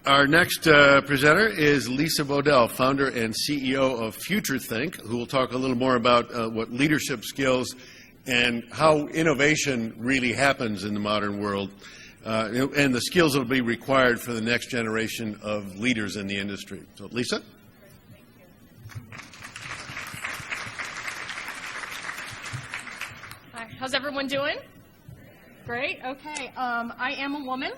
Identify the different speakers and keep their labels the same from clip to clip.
Speaker 1: Our next presenter is Lisa Bodell, founder and CEO of FutureThink, who will talk a little more about what leadership skills and how innovation really happens in the modern world, and the skills that will be required for the next generation of leaders in the industry. So, Lisa?
Speaker 2: Thank you. Hi, how's everyone doing? Great. Okay. I am a woman.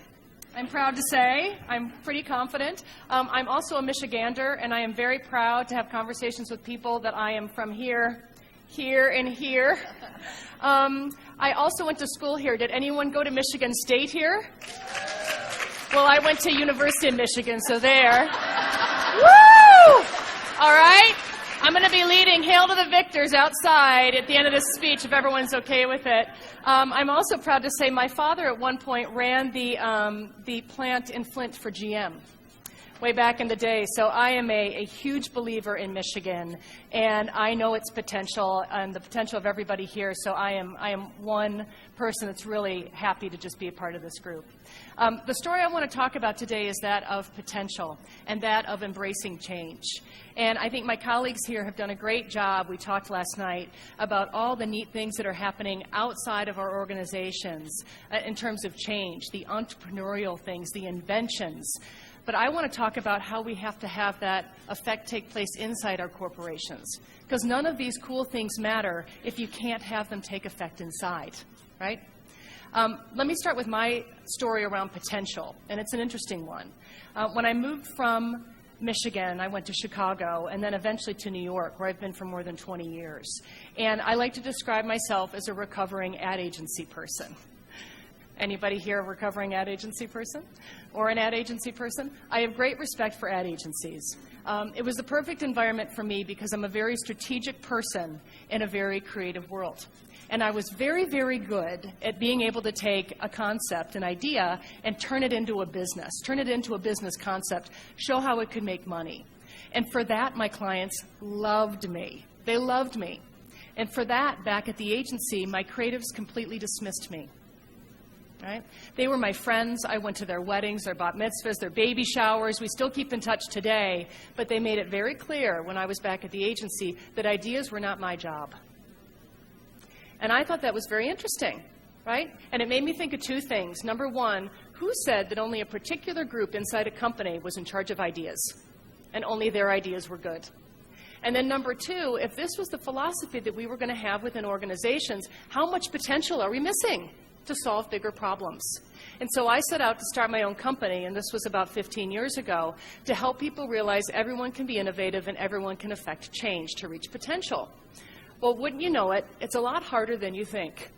Speaker 2: I'm proud to say. I'm pretty confident. I'm also a Michigander, and I am very proud to have conversations with people that I am from here, and here. I also went to school here. Did anyone go to Michigan State here? Well, I went to University of Michigan, so there. Woo! All right. I'm going to be leading Hail to the Victors outside at the end of this speech, if everyone's okay with it. I'm also proud to say my father at one point ran the plant in Flint for GM way back in the day. So I am a huge believer in Michigan, and I know its potential and the potential of everybody here. So I am one person that's really happy to just be a part of this group. The story I want to talk about today is that of potential and that of embracing change. And I think my colleagues here have done a great job. We talked last night about all the neat things that are happening outside of our organizations in terms of change, the entrepreneurial things, the inventions. But I want to talk about how we have to have that effect take place inside our corporations. Because none of these cool things matter if you can't have them take effect inside, right? Let me start with my story around potential, and it's an interesting one. When I moved from Michigan, I went to Chicago, and then eventually to New York, where I've been for more than 20 years. And I like to describe myself as a recovering ad agency person. Anybody here a recovering ad agency person or an ad agency person? I have great respect for ad agencies. It was the perfect environment for me because I'm a very strategic person in a very creative world. And I was very, very good at being able to take a concept, an idea, and turn it into a business concept, show how it could make money. And for that, my clients loved me. They loved me. And for that, back at the agency, my creatives completely dismissed me. Right? They were my friends. I went to their weddings, their bat mitzvahs, their baby showers. We still keep in touch today, but they made it very clear when I was back at the agency that ideas were not my job. And I thought that was very interesting, right? And it made me think of two things. Number one, who said that only a particular group inside a company was in charge of ideas, and only their ideas were good? And then number two, if this was the philosophy that we were going to have within organizations, how much potential are we missing to solve bigger problems? And so I set out to start my own company, and this was about 15 years ago, to help people realize everyone can be innovative and everyone can affect change to reach potential. Well, wouldn't you know it, it's a lot harder than you think.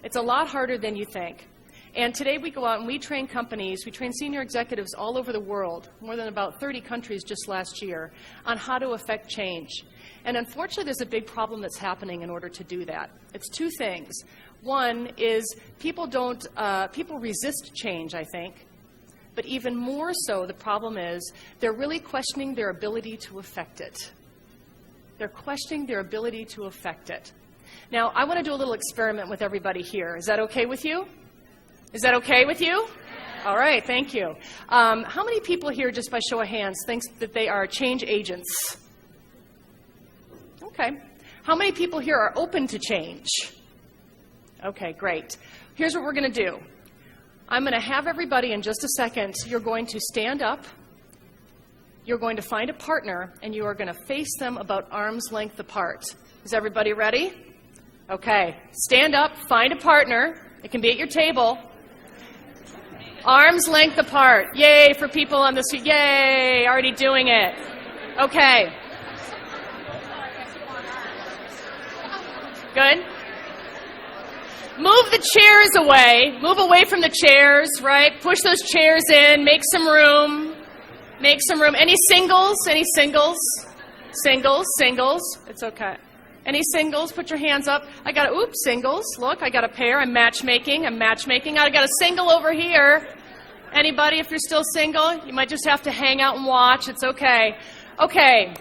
Speaker 2: It's a lot harder than you think. And today we go out and we train companies, we train senior executives all over the world, more than about 30 countries just last year, on how to affect change. And unfortunately, there's a big problem that's happening in order to do that. It's two things. One is people resist change, I think. But even more so, the problem is they're really questioning their ability to affect it. They're questioning their ability to affect it. Now, I want to do a little experiment with everybody here. Is that okay with you? Is that okay with you? All right, thank you. How many people here, just by show of hands, think that they are change agents? Okay. How many people here are open to change? Okay, great. Here's what we're going to do. I'm going to have everybody in just a second. You're going to stand up. You're going to find a partner, and you are going to face them about arm's length apart. Is everybody ready? Okay. Stand up, find a partner. It can be at your table. Arm's length apart. Yay for people on the street. Yay, already doing it. Okay. Good. Move the chairs away. Move away from the chairs, right? Push those chairs in. Make some room. Make some room. Any singles? Any singles? Singles. It's okay. Any singles? Put your hands up. Singles. Look, I got a pair. I'm matchmaking. I got a single over here. Anybody, if you're still single, you might just have to hang out and watch. It's okay. Okay.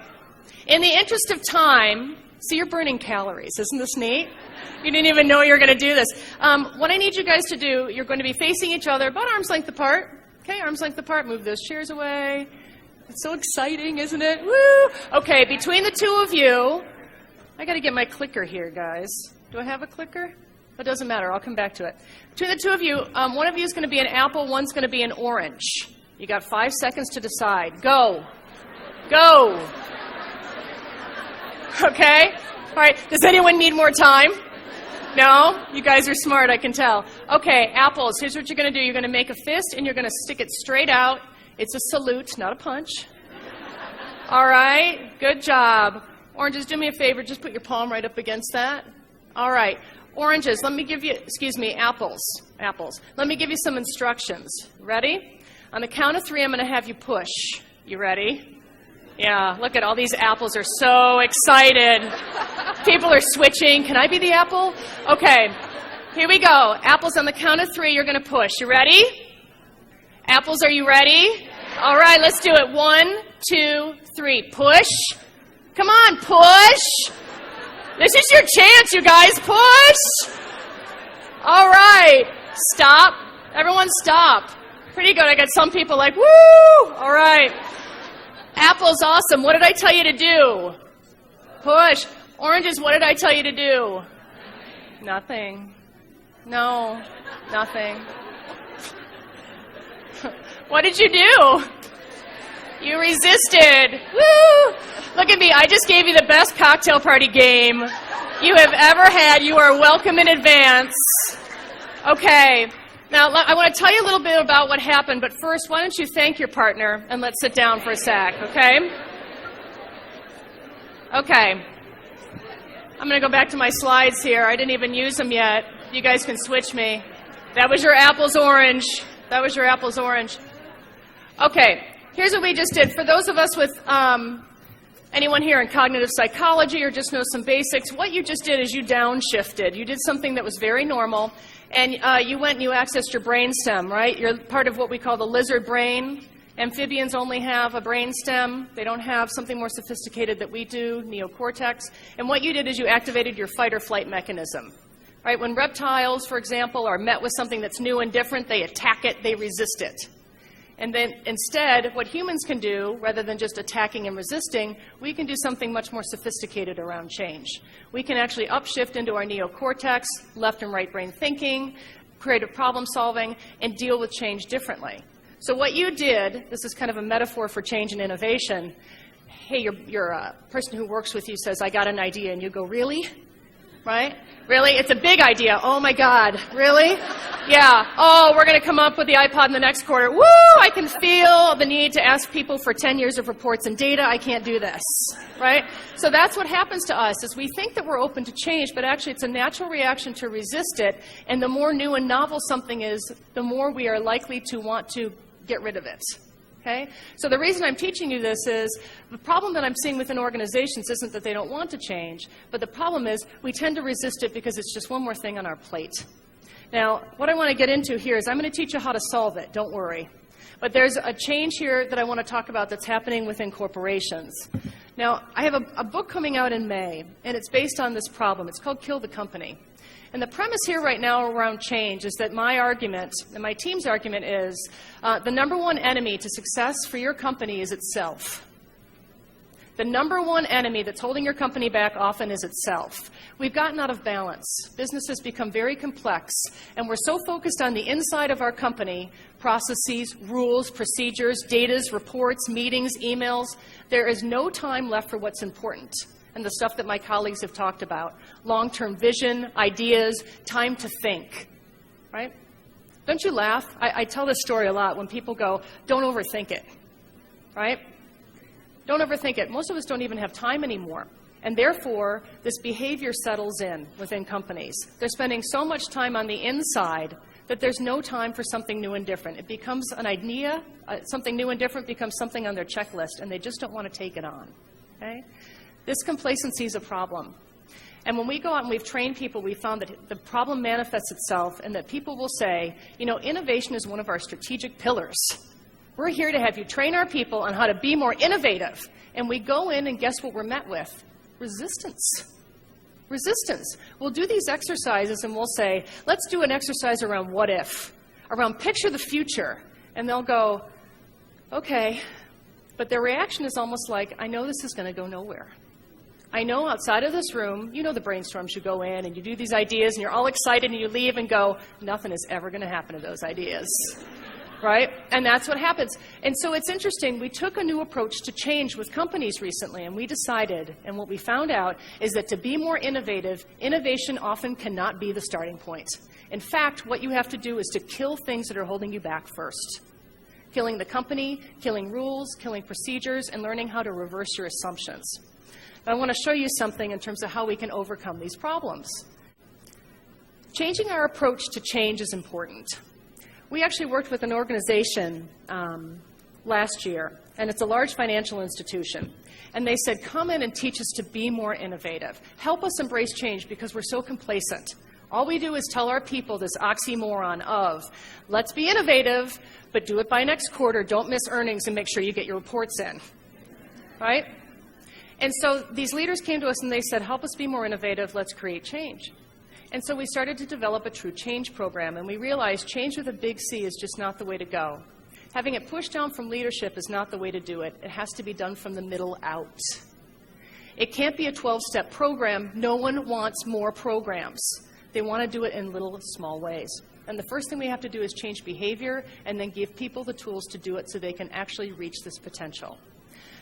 Speaker 2: In the interest of time, see, you're burning calories. Isn't this neat? You didn't even know you were going to do this. What I need you guys to do, you're going to be facing each other about arm's length apart. Okay, arms length apart. Move those chairs away. It's so exciting, isn't it? Woo! Okay, between the two of you, I got to get my clicker here, guys. Do I have a clicker? It doesn't matter. I'll come back to it. Between the two of you, one of you is going to be an apple, one's going to be an orange. You got 5 seconds to decide. Go. Go. Okay? All right. Does anyone need more time? No? You guys are smart, I can tell. Okay, apples. Here's what you're going to do. You're going to make a fist, and you're going to stick it straight out. It's a salute, not a punch. All right? Good job. Oranges, do me a favor. Just put your palm right up against that. All right. Oranges, let me give you, apples. Apples. Let me give you some instructions. Ready? On the count of 3, I'm going to have you push. You ready? Yeah, look at all these apples are so excited. People are switching. Can I be the apple? Okay, here we go. Apples on the count of 3, you're going to push. You ready? Apples, are you ready? All right, let's do it. 1, 2, 3. Push. Come on, push. This is your chance, you guys. Push. All right. Stop. Everyone stop. Pretty good. I got some people like, woo. All right. Apples, awesome. What did I tell you to do? Push. Oranges, what did I tell you to do? Nothing. No, nothing. What did you do? You resisted. Woo! Look at me. I just gave you the best cocktail party game you have ever had. You are welcome in advance. Okay. Now, I want to tell you a little bit about what happened, but first, why don't you thank your partner, and let's sit down for a sec, okay? Okay. I'm going to go back to my slides here. I didn't even use them yet. You guys can switch me. That was your apple's orange. That was your apple's orange. Okay. Here's what we just did. For those of us with anyone here in cognitive psychology or just know some basics, what you just did is you downshifted. You did something that was very normal, and you went and you accessed your brainstem, right? You're part of what we call the lizard brain. Amphibians only have a brainstem. They don't have something more sophisticated that we do, neocortex. And what you did is you activated your fight or flight mechanism. Right? When reptiles, for example, are met with something that's new and different, they attack it, they resist it. And then instead, what humans can do, rather than just attacking and resisting, we can do something much more sophisticated around change. We can actually upshift into our neocortex, left and right brain thinking, creative problem solving, and deal with change differently. So what you did, this is kind of a metaphor for change and innovation. Hey, your person who works with you says, I got an idea, and you go, really? Right? Really? It's a big idea. Oh, my God. Really? Yeah. Oh, we're going to come up with the iPod in the next quarter. Woo! I can feel the need to ask people for 10 years of reports and data. I can't do this. Right? So that's what happens to us, is we think that we're open to change, but actually it's a natural reaction to resist it. And the more new and novel something is, the more we are likely to want to get rid of it. Okay? So the reason I'm teaching you this is the problem that I'm seeing within organizations isn't that they don't want to change, but the problem is we tend to resist it because it's just one more thing on our plate. Now, what I want to get into here is I'm going to teach you how to solve it. Don't worry. But there's a change here that I want to talk about that's happening within corporations. Now, I have a book coming out in May, and it's based on this problem. It's called Kill the Company. And the premise here right now around change is that my argument, and my team's argument is, the number one enemy to success for your company is itself. The number one enemy that's holding your company back often is itself. We've gotten out of balance. Business has become very complex, and we're so focused on the inside of our company, processes, rules, procedures, data, reports, meetings, emails. There is no time left for what's important and the stuff that my colleagues have talked about. Long-term vision, ideas, time to think, right? Don't you laugh? I tell this story a lot when people go, don't overthink it, right? Don't overthink it. Most of us don't even have time anymore. And therefore, this behavior settles in within companies. They're spending so much time on the inside that there's no time for something new and different. It becomes an idea, something new and different becomes something on their checklist, and they just don't want to take it on, okay? This complacency is a problem. And when we go out and we've trained people, we found that the problem manifests itself and that people will say, you know, innovation is one of our strategic pillars. We're here to have you train our people on how to be more innovative. And we go in and guess what we're met with? Resistance. Resistance. We'll do these exercises and we'll say, let's do an exercise around what if, around picture the future. And they'll go, okay, but their reaction is almost like, I know this is going to go nowhere. I know outside of this room, you know the brainstorms, you go in and you do these ideas and you're all excited and you leave and go, nothing is ever going to happen to those ideas, right? And that's what happens. And so it's interesting, we took a new approach to change with companies recently, and we decided, and what we found out is that to be more innovative, innovation often cannot be the starting point. In fact, what you have to do is to kill things that are holding you back first. Killing the company, killing rules, killing procedures, and learning how to reverse your assumptions. I want to show you something in terms of how we can overcome these problems. Changing our approach to change is important. We actually worked with an organization last year, and it's a large financial institution. And they said, come in and teach us to be more innovative. Help us embrace change because we're so complacent. All we do is tell our people this oxymoron of, let's be innovative, but do it by next quarter, don't miss earnings, and make sure you get your reports in, right? And so these leaders came to us and they said, help us be more innovative, let's create change. And so we started to develop a true change program, and we realized change with a big C is just not the way to go. Having it pushed down from leadership is not the way to do it. It has to be done from the middle out. It can't be a 12-step program. No one wants more programs. They want to do it in little, small ways. And the first thing we have to do is change behavior and then give people the tools to do it so they can actually reach this potential.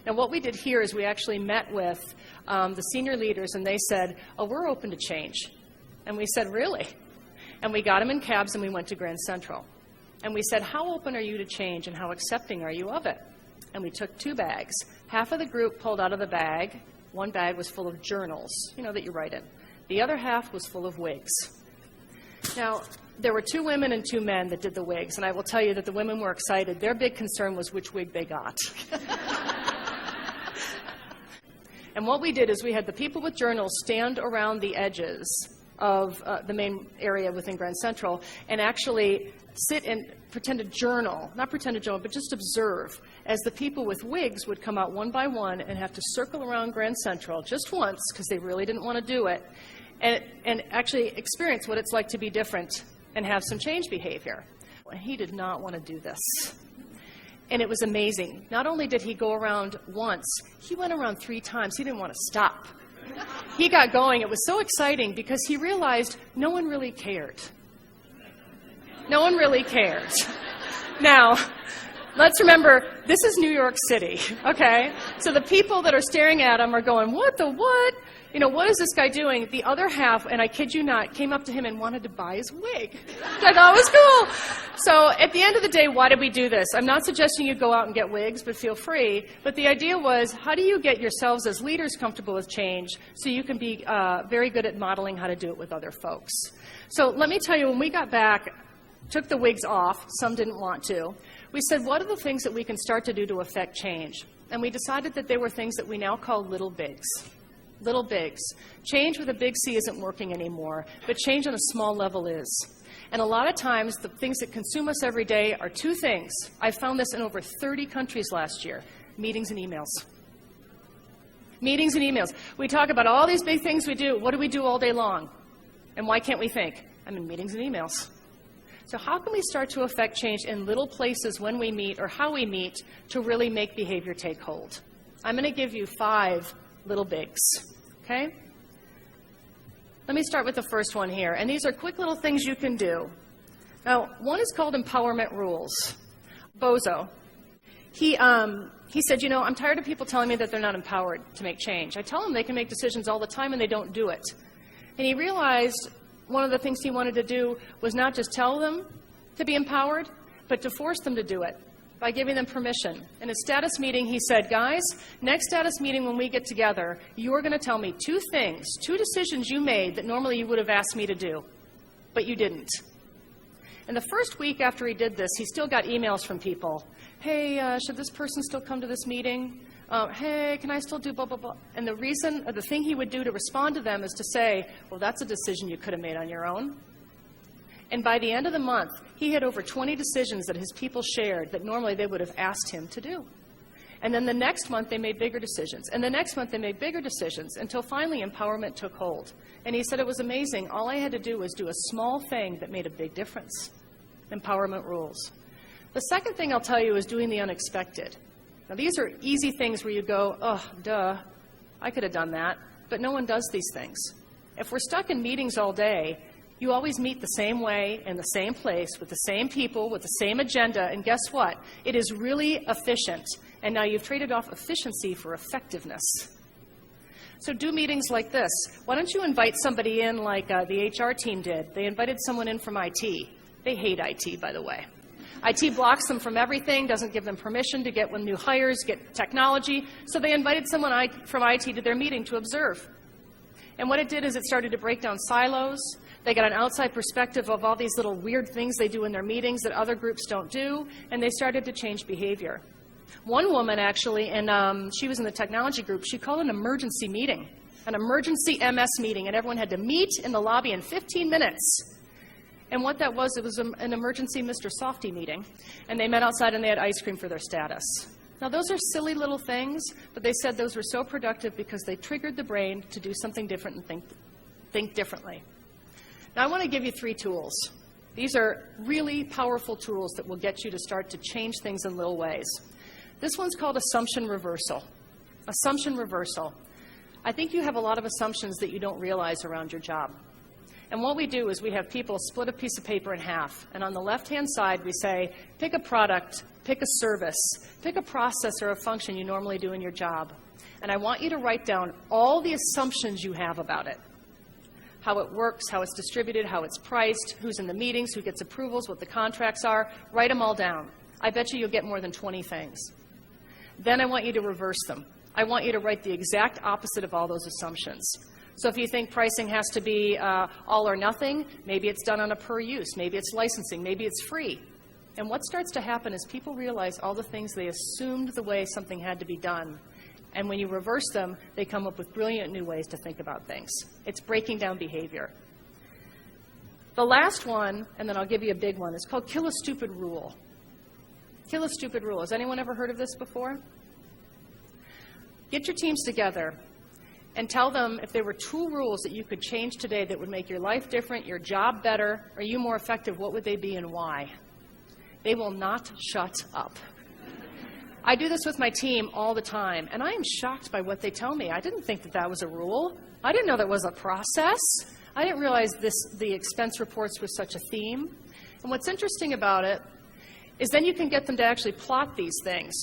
Speaker 2: Now, what we did here is we actually met with the senior leaders, and they said, oh, we're open to change. And we said, really? And we got them in cabs, and we went to Grand Central. And we said, how open are you to change, and how accepting are you of it? And we took 2 bags. Half of the group pulled out of the bag. One bag was full of journals, that you write in. The other half was full of wigs. Now, there were 2 women and 2 men that did the wigs, and I will tell you that the women were excited. Their big concern was which wig they got. And what we did is we had the people with journals stand around the edges of the main area within Grand Central and actually sit and pretend to journal, not pretend to journal, but just observe as the people with wigs would come out one by one and have to circle around Grand Central just once because they really didn't want to do it and actually experience what it's like to be different and have some change behavior. And he did not want to do this. And it was amazing. Not only did he go around once, he went around 3 times. He didn't want to stop. He got going. It was so exciting because he realized no one really cared. No one really cared. Now, let's remember, this is New York City, okay? So the people that are staring at him are going, what the what? What is this guy doing? The other half, and I kid you not, came up to him and wanted to buy his wig, which I thought was cool. So at the end of the day, why did we do this? I'm not suggesting you go out and get wigs, but feel free. But the idea was, how do you get yourselves as leaders comfortable with change so you can be very good at modeling how to do it with other folks? So let me tell you, when we got back, took the wigs off, some didn't want to, we said, what are the things that we can start to do to affect change? And we decided that they were things that we now call little bigs. Little bigs. Change with a big C isn't working anymore, but change on a small level is. And a lot of times, the things that consume us every day are 2 things. I found this in over 30 countries last year. Meetings and emails. Meetings and emails. We talk about all these big things we do. What do we do all day long? And why can't we think? I'm in meetings and emails. So how can we start to affect change in little places when we meet or how we meet to really make behavior take hold? I'm going to give you 5 little bigs, okay? Let me start with the first one here, and these are quick little things you can do. Now, one is called empowerment rules. Bozo, he said, I'm tired of people telling me that they're not empowered to make change. I tell them they can make decisions all the time and they don't do it. And he realized one of the things he wanted to do was not just tell them to be empowered, but to force them to do it by giving them permission. In a status meeting, he said, guys, next status meeting when we get together, you're going to tell me 2 things, 2 decisions you made that normally you would have asked me to do, but you didn't. And the first week after he did this, he still got emails from people. Hey, should this person still come to this meeting? Hey, can I still do blah, blah, blah? And the reason, or the thing he would do to respond to them is to say, well, that's a decision you could have made on your own. And by the end of the month, he had over 20 decisions that his people shared that normally they would have asked him to do. And then the next month, they made bigger decisions. And the next month, they made bigger decisions until finally empowerment took hold. And he said it was amazing. All I had to do was do a small thing that made a big difference. Empowerment rules. The second thing I'll tell you is doing the unexpected. Now, these are easy things where you go, oh, duh, I could have done that, but no one does these things. If we're stuck in meetings all day, you always meet the same way, in the same place, with the same people, with the same agenda, and guess what? It is really efficient, and now you've traded off efficiency for effectiveness. So do meetings like this. Why don't you invite somebody in like the HR team did? They invited someone in from IT. They hate IT, by the way. IT blocks them from everything, doesn't give them permission to get when new hires, get technology, so they invited someone from IT to their meeting to observe. And what it did is it started to break down silos. They got an outside perspective of all these little weird things they do in their meetings that other groups don't do, and they started to change behavior. One woman actually, and she was in the technology group, she called an emergency meeting, an emergency MS meeting, and everyone had to meet in the lobby in 15 minutes. And what that was, it was an emergency Mr. Softy meeting, and they met outside and they had ice cream for their status. Now, those are silly little things, but they said those were so productive because they triggered the brain to do something different and think differently. Now, I want to give you 3 tools. These are really powerful tools that will get you to start to change things in little ways. This one's called assumption reversal. Assumption reversal. I think you have a lot of assumptions that you don't realize around your job. And what we do is we have people split a piece of paper in half. And on the left-hand side, we say, pick a product, pick a service, pick a process or a function you normally do in your job. And I want you to write down all the assumptions you have about it. How it works, how it's distributed, how it's priced, who's in the meetings, who gets approvals, what the contracts are. Write them all down. I bet you'll get more than 20 things. Then I want you to reverse them. I want you to write the exact opposite of all those assumptions. So if you think pricing has to be all or nothing, maybe it's done on a per use, maybe it's licensing, maybe it's free. And what starts to happen is people realize all the things they assumed the way something had to be done. And when you reverse them, they come up with brilliant new ways to think about things. It's breaking down behavior. The last one, and then I'll give you a big one, is called kill a stupid rule. Kill a stupid rule. Has anyone ever heard of this before? Get your teams together and tell them if there were 2 rules that you could change today that would make your life different, your job better, or you more effective, what would they be and why? They will not shut up. I do this with my team all the time, and I am shocked by what they tell me. I didn't think that that was a rule. I didn't know that was a process. I didn't realize the expense reports were such a theme. And what's interesting about it is then you can get them to actually plot these things.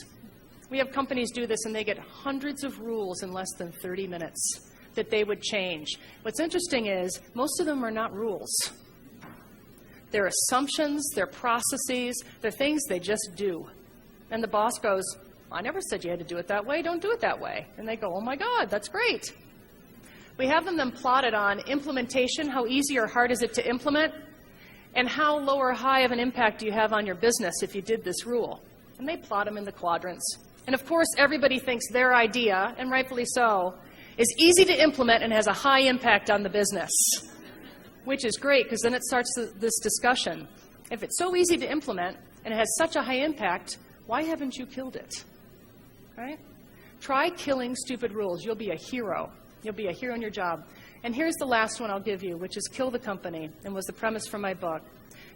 Speaker 2: We have companies do this, and they get hundreds of rules in less than 30 minutes that they would change. What's interesting is most of them are not rules. They're assumptions, they're processes, they're things they just do. And the boss goes, I never said you had to do it that way, don't do it that way. And they go, oh my God, that's great. We have them then plotted on implementation, how easy or hard is it to implement, and how low or high of an impact do you have on your business if you did this rule. And they plot them in the quadrants. And of course, everybody thinks their idea, and rightfully so, is easy to implement and has a high impact on the business, which is great because then it starts this discussion. If it's so easy to implement and it has such a high impact, why haven't you killed it? Right? Try killing stupid rules. You'll be a hero. You'll be a hero in your job. And here's the last one I'll give you, which is kill the company, and was the premise for my book.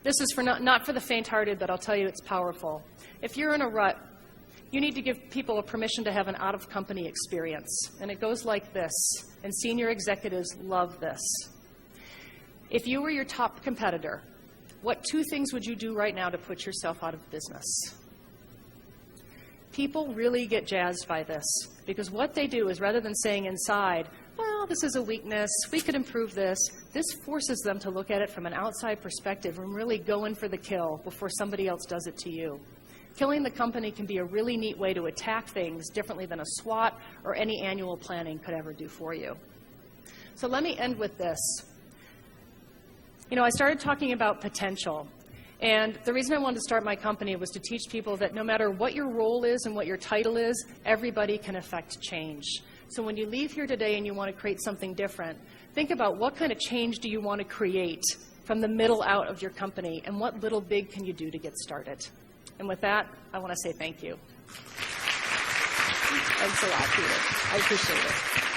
Speaker 2: This is for not for the faint-hearted, but I'll tell you it's powerful. If you're in a rut, you need to give people a permission to have an out-of-company experience. And it goes like this, and senior executives love this. If you were your top competitor, what 2 things would you do right now to put yourself out of business? People really get jazzed by this, because what they do is rather than saying inside, well, this is a weakness, we could improve this, this forces them to look at it from an outside perspective and really go in for the kill before somebody else does it to you. Killing the company can be a really neat way to attack things differently than a SWOT or any annual planning could ever do for you. So let me end with this. You know, I started talking about potential. And the reason I wanted to start my company was to teach people that no matter what your role is and what your title is, everybody can affect change. So when you leave here today and you want to create something different, think about what kind of change do you want to create from the middle out of your company, and what little big can you do to get started. And with that, I want to say thank you. Thanks a lot, Peter. I appreciate it.